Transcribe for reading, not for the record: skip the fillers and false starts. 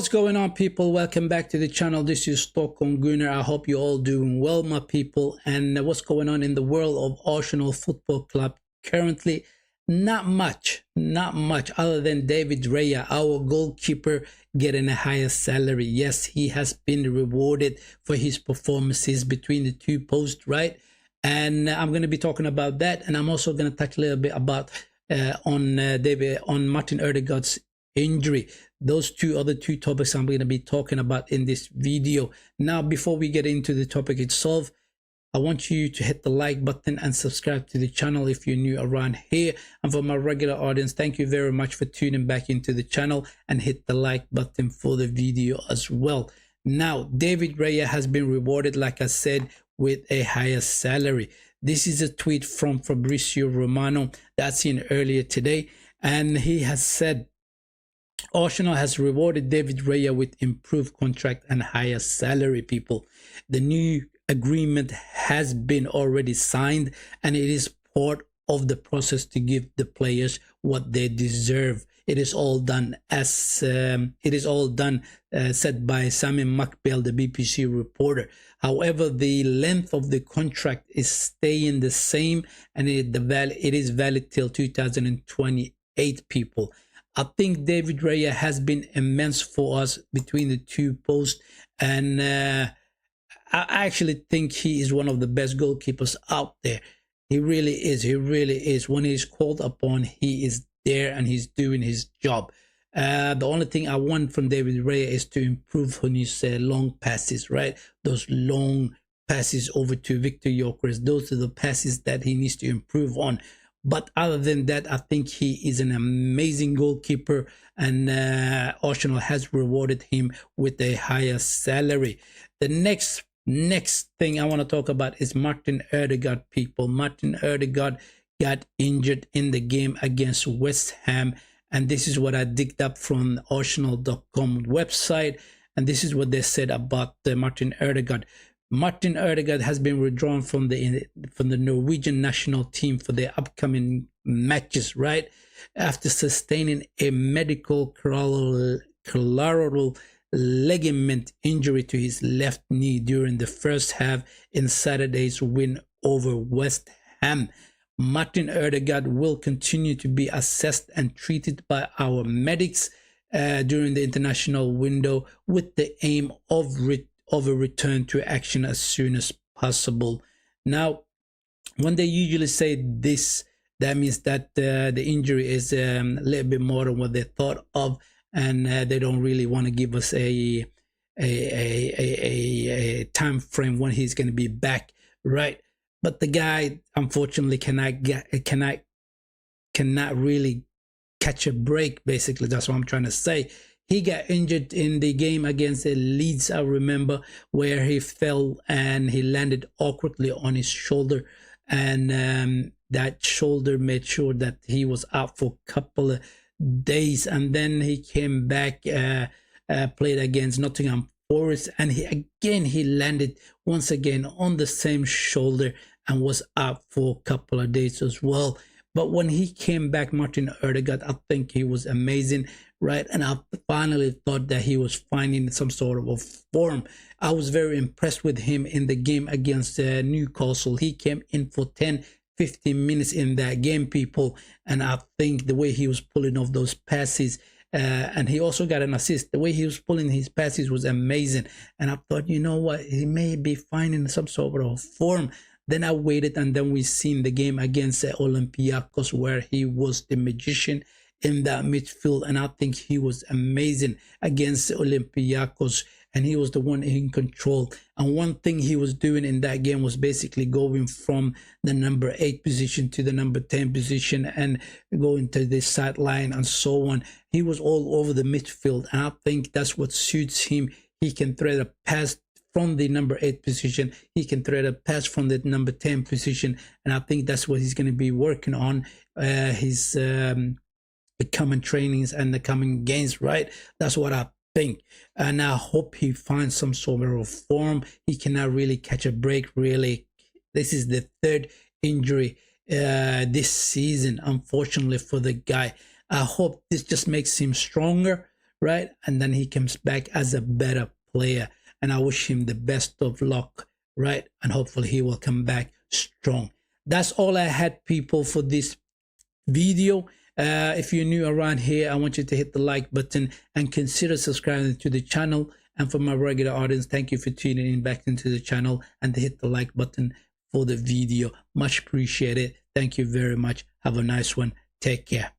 What's going on, people? Welcome back to the channel. This is Stockholm Gunnar. I hope you're all doing well, my people. And what's going on in the world of Arsenal Football Club currently? Not much other than David Raya, our goalkeeper, getting a higher salary. Yes, he has been rewarded for his performances between the two posts, right? And I'm going to be talking about that, and I'm also going to touch a little bit about on Martin Odegaard's injury. Those other two topics I'm going to be talking about in this video. Now, before we get into the topic itself, I want you to hit the like button and subscribe to the channel if you're new around here. And for my regular audience, thank you very much for tuning back into the channel, and hit the like button for the video as well. Now, David Raya has been rewarded, like I said, with a higher salary. This is a tweet from Fabrizio Romano that's seen earlier today, and he has said, Arsenal has rewarded David Raya with improved contract and higher salary, people. The new agreement has been already signed, and it is part of the process to give the players what they deserve. It is all done said by Simon McBell, the BBC reporter. However, the length of the contract is staying the same, and it is valid till 2028, people. I think David Raya has been immense for us between the two posts, and I actually think he is one of the best goalkeepers out there. He really is. He really is. When he's called upon, he is there and he's doing his job. The only thing I want from David Raya is to improve on his long passes, right? Those long passes over to Victor Gyökeres. Those are the passes that he needs to improve on. But other than that, I think he is an amazing goalkeeper, and Arsenal has rewarded him with a higher salary. The next thing I want to talk about is Martin Odegaard, people. Martin Odegaard got injured in the game against West Ham, and this is what I digged up from the Arsenal.com website, and this is what they said about Martin Odegaard. Martin Odegaard has been withdrawn from the Norwegian national team for their upcoming matches, right? After sustaining a medial collateral ligament injury to his left knee during the first half in Saturday's win over West Ham. Martin Odegaard will continue to be assessed and treated by our medics during the international window, with the aim of a return to action as soon as possible. Now, when they usually say this, that means that the injury is a little bit more than what they thought of, and they don't really want to give us a time frame when he's going to be back, right? But the guy, unfortunately, cannot really catch a break. Basically, that's what I'm trying to say. He got injured in the game against Leeds, I remember, where he fell and he landed awkwardly on his shoulder, and that shoulder made sure that he was out for a couple of days. And then he came back, played against Nottingham Forest, and he landed once again on the same shoulder and was out for a couple of days as well. But when he came back, Martin Odegaard, I think he was amazing, right? And I finally thought that he was finding some sort of a form. I was very impressed with him in the game against Newcastle. He came in for 10-15 minutes in that game, people, and I think the way he was pulling off those passes, and he also got an assist. The way he was pulling his passes was amazing, and I thought, you know what, he may be finding some sort of form. Then I waited, and then we seen the game against Olympiacos, where he was the magician in that midfield, and I think he was amazing against Olympiacos, and he was the one in control. And one thing he was doing in that game was basically going from the number 8 position to the number 10 position and going to the sideline and so on. He was all over the midfield, and I think that's what suits him. He can thread a pass from the number 8 position, he can thread a pass from the number 10 position, and I think that's what he's going to be working on his the coming trainings and the coming games, right? That's what I think, and I hope he finds some sort of form. He cannot really catch a break, really. This is the third injury this season, unfortunately, for the guy. I hope this just makes him stronger, right? And then he comes back as a better player. And I wish him the best of luck, right? And hopefully he will come back strong. That's all I had, people, for this video. If you're new around here, I want you to hit the like button and consider subscribing to the channel. And for my regular audience, thank you for tuning in back into the channel and to hit the like button for the video. Much appreciated. Thank you very much. Have a nice one. Take care.